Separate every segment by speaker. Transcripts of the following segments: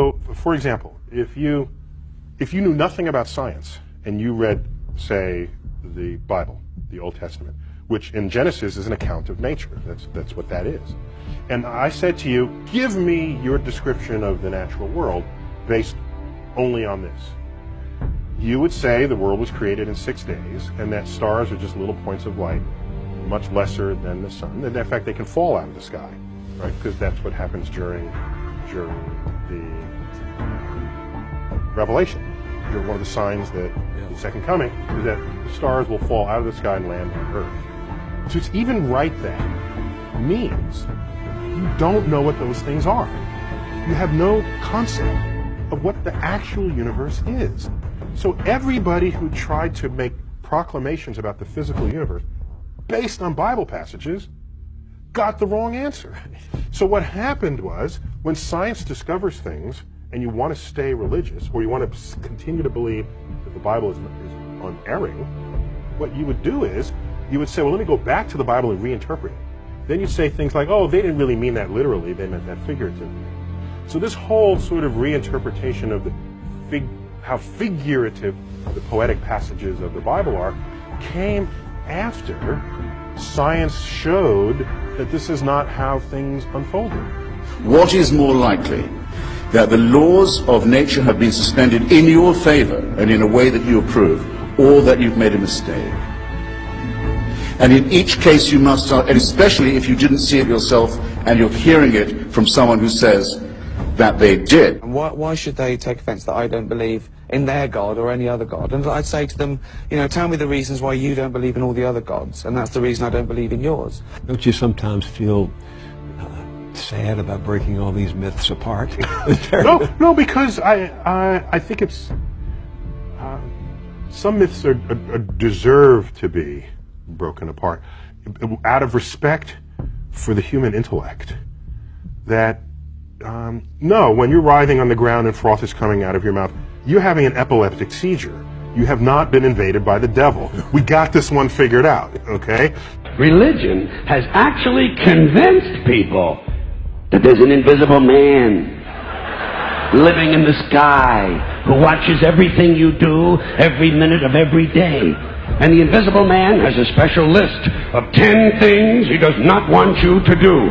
Speaker 1: So, for example, if you knew nothing about science and you read, say, the Bible, the Old Testament, which in Genesis is an account of nature. That's what that is. And I said to you, give me your description of the natural world based only on this. You would say the world was created in 6 days and that stars are just little points of light, much lesser than the sun. And in fact, they can fall out of the sky, right? Because that's what happens during the Revelation. One of the signs that the second coming is that the stars will fall out of the sky and land on Earth. So to even write that means you don't know what those things are. You have no concept of what the actual universe is. So everybody who tried to make proclamations about the physical universe based on Bible passages got the wrong answer. So what happened was, when science discovers things and you want to stay religious, or you want to continue to believe that the Bible is unerring, what you would do is, you would say, well, let me go back to the Bible and reinterpret it. Then you'd say things like, oh, they didn't really mean that literally, they meant that figuratively. So this whole sort of reinterpretation of how figurative the poetic passages of the Bible are came after science showed that this is not how things unfolded.
Speaker 2: What is more likely? That the laws of nature have been suspended in your favor and in a way that you approve, or that you've made a mistake. And in each case you must, and especially if you didn't see it yourself and you're hearing it from someone who says that they did.
Speaker 3: And why should they take offense that I don't believe in their God or any other God? And I'd say to them, you know, tell me the reasons why you don't believe in all the other gods, and that's the reason I don't believe in yours.
Speaker 4: Don't you sometimes feel sad about breaking all these myths apart?
Speaker 1: No, because I think it's some myths are deserve to be broken apart out of respect for the human intellect. That no, when you're writhing on the ground and froth is coming out of your mouth, you're having an epileptic seizure. You have not been invaded by the devil. We got this one figured out, okay?
Speaker 5: Religion has actually convinced people that there's an invisible man living in the sky who watches everything you do every minute of every day. And the invisible man has a special list of 10 things he does not want you to do.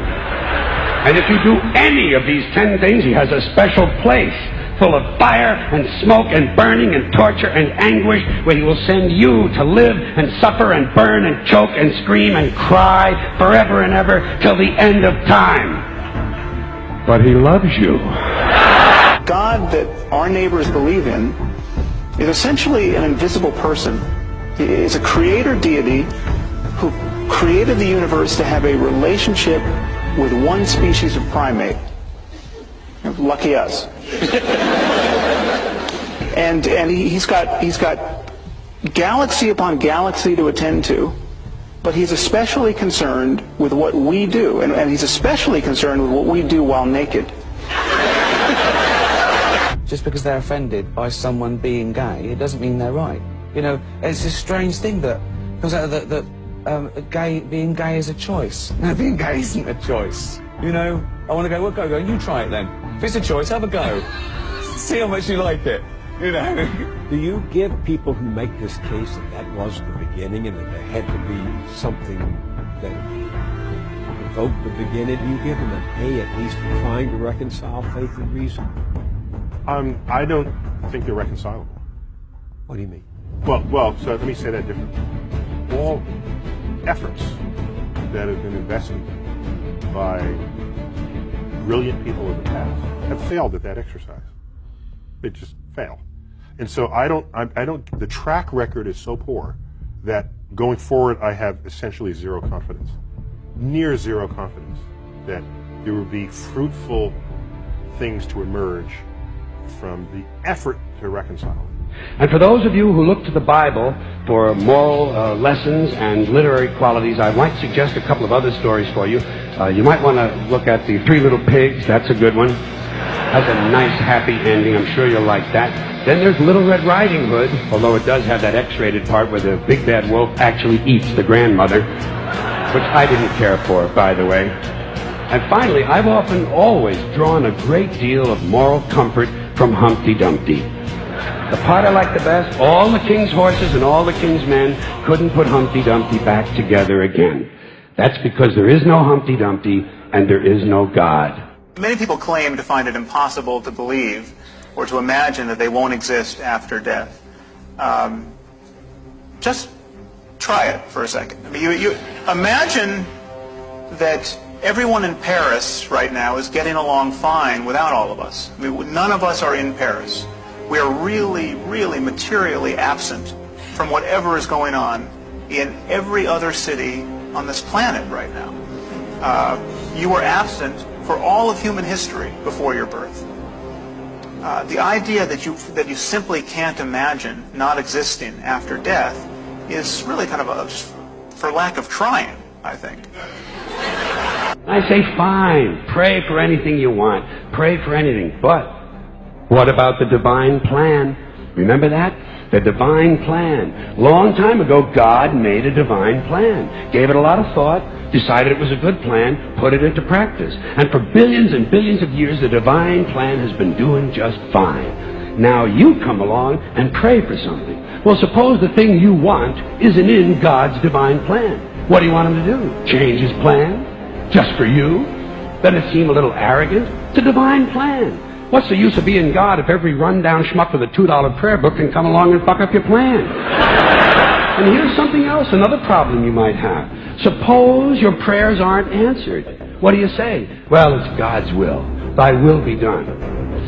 Speaker 5: And if you do any of these 10 things, he has a special place full of fire and smoke and burning and torture and anguish, where he will send you to live and suffer and burn and choke and scream and cry forever and ever till the end of time. But he loves you.
Speaker 6: God that our neighbors believe in is essentially an invisible person. He is a creator deity who created the universe to have a relationship with one species of primate. Lucky us. and he's got galaxy upon galaxy to attend to. But he's especially concerned with what we do, and he's especially concerned with what we do while naked.
Speaker 3: Just because they're offended by someone being gay, it doesn't mean they're right. You know, it's a strange thing that comes out of being gay is a choice. No, being gay isn't a choice. You know, I want to go, well, go, you try it then. If it's a choice, have a go. See how much you like it. You know.
Speaker 4: Do you give people who make this case that was the beginning and that there had to be something that provoked the beginning, do you give them an A at least for trying to reconcile faith and reason?
Speaker 1: I don't think they're reconcilable.
Speaker 4: What do you mean?
Speaker 1: Well, so let me say that differently. All efforts that have been invested by brilliant people of the past have failed at that exercise. They just fail. And so the track record is so poor that going forward I have essentially zero confidence, near zero confidence, that there will be fruitful things to emerge from the effort to reconcile it.
Speaker 5: And for those of you who look to the Bible for moral lessons and literary qualities, I might suggest a couple of other stories for you. You might want to look at The Three Little Pigs. That's a good one. Has a nice, happy ending. I'm sure you'll like that. Then there's Little Red Riding Hood, although it does have that X-rated part where the big bad wolf actually eats the grandmother, which I didn't care for, by the way. And finally, I've often always drawn a great deal of moral comfort from Humpty Dumpty. The part I like the best, all the king's horses and all the king's men couldn't put Humpty Dumpty back together again. That's because there is no Humpty Dumpty and there is no God.
Speaker 6: Many people claim to find it impossible to believe or to imagine that they won't exist after death. Just try it for a second. I mean, you imagine that everyone in Paris right now is getting along fine without all of us. I mean, none of us are in Paris. We are really, really materially absent from whatever is going on in every other city on this planet right now. You were absent for all of human history before your birth. The idea that you simply can't imagine not existing after death is really kind of just for lack of trying, I think.
Speaker 5: I say, fine, pray for anything you want, pray for anything, but what about the divine plan? Remember that? The divine plan. Long time ago, God made a divine plan, gave it a lot of thought, decided it was a good plan, put it into practice. And for billions and billions of years, the divine plan has been doing just fine. Now you come along and pray for something. Well, suppose the thing you want isn't in God's divine plan. What do you want him to do? Change his plan? Just for you? Doesn't it seem a little arrogant? It's a divine plan. What's the use of being God if every rundown schmuck with a $2 prayer book can come along and fuck up your plan? And here's something else, another problem you might have. Suppose your prayers aren't answered. What do you say? Well, it's God's will. Thy will be done.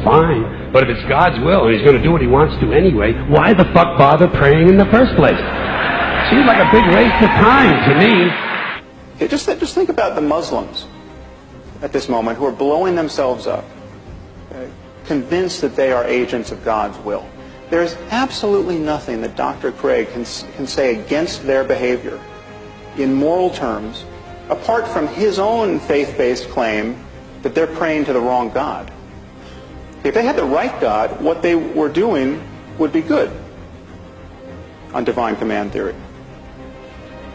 Speaker 5: Fine, but if it's God's will and he's going to do what he wants to anyway, why the fuck bother praying in the first place? Seems like a big waste of time to me.
Speaker 6: Okay, just think about the Muslims at this moment who are blowing themselves up, convinced that they are agents of God's will. There's absolutely nothing that Dr. Craig can say against their behavior in moral terms, apart from his own faith-based claim that they're praying to the wrong God. If they had the right God, what they were doing would be good on divine command theory.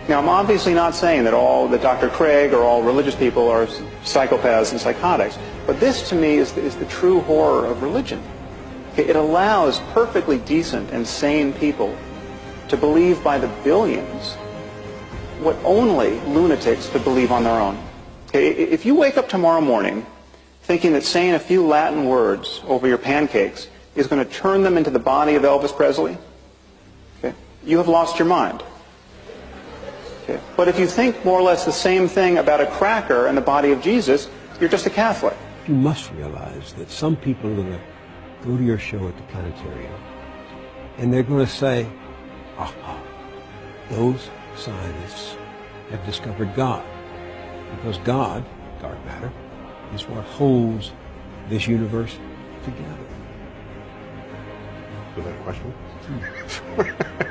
Speaker 6: Now, I'm obviously not saying that Dr. Craig or all religious people are psychopaths and psychotics, but this to me is the true horror of religion. It allows perfectly decent and sane people to believe by the billions what only lunatics could believe on their own. If you wake up tomorrow morning thinking that saying a few Latin words over your pancakes is going to turn them into the body of Elvis Presley, you have lost your mind. But if you think more or less the same thing about a cracker and the body of Jesus, you're just a Catholic.
Speaker 4: You must realize that some people are going to go to your show at the planetarium and they're going to say, aha, those scientists have discovered God. Because God, dark matter, is what holds this universe together.
Speaker 1: Was that a question?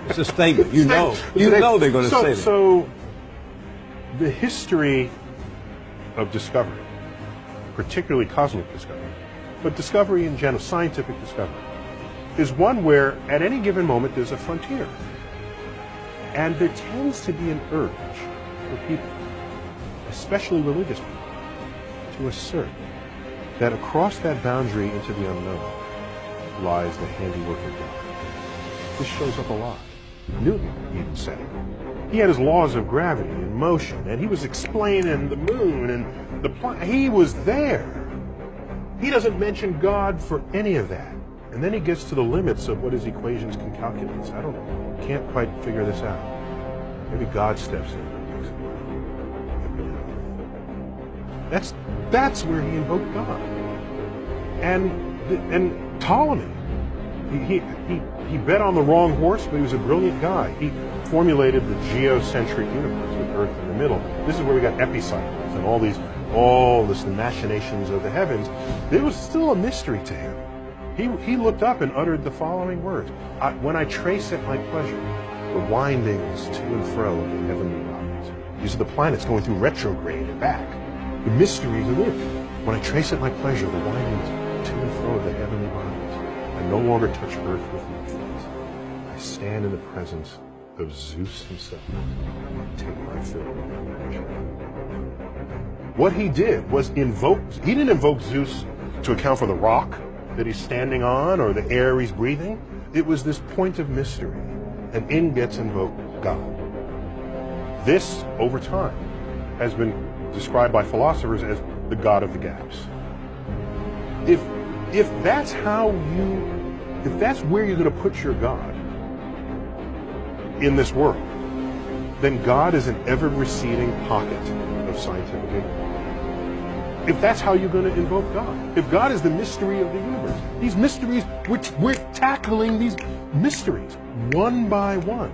Speaker 4: It's a statement. You know they're going to say that.
Speaker 1: So the history of discovery, particularly cosmic discovery, but discovery in general, scientific discovery, is one where at any given moment there's a frontier. And there tends to be an urge for people, especially religious people, to assert that across that boundary into the unknown lies the handiwork of God. This shows up a lot. Newton even said it. He had his laws of gravity and motion, and he was explaining the moon and the planet. He was there. He doesn't mention God for any of that. And then he gets to the limits of what his equations can calculate. Can't quite figure this out. Maybe God steps in and makes it work. That's where he invoked God. And Ptolemy, he bet on the wrong horse, but he was a brilliant guy. He formulated the geocentric universe with Earth in the middle. This is where we got epicycles and all the machinations of the heavens. It was still a mystery to him. He looked up and uttered the following words: when I trace at my pleasure the windings to and fro of the heavenly bodies. These are the planets going through retrograde and back. The mysteries of it. When I trace at my pleasure the windings to and fro of the heavenly bodies, I no longer touch earth with my feet. I stand in the presence of Zeus himself and take my fill of pleasure. What he did was he didn't invoke Zeus to account for the rock that he's standing on or the air he's breathing. It was this point of mystery, and in gets invoked God. This, over time, has been described by philosophers as the God of the gaps. If that's where you're going to put your God in this world, then God is an ever-receding pocket of scientific ignorance. If that's how you're going to invoke God, if God is the mystery of the universe, these mysteries, we're tackling these mysteries one by one.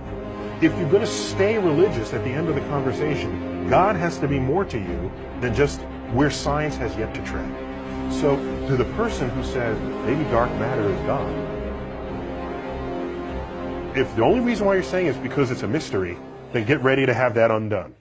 Speaker 1: If you're going to stay religious at the end of the conversation, God has to be more to you than just where science has yet to tread. So, to the person who says maybe dark matter is God, if the only reason why you're saying it's because it's a mystery, then get ready to have that undone.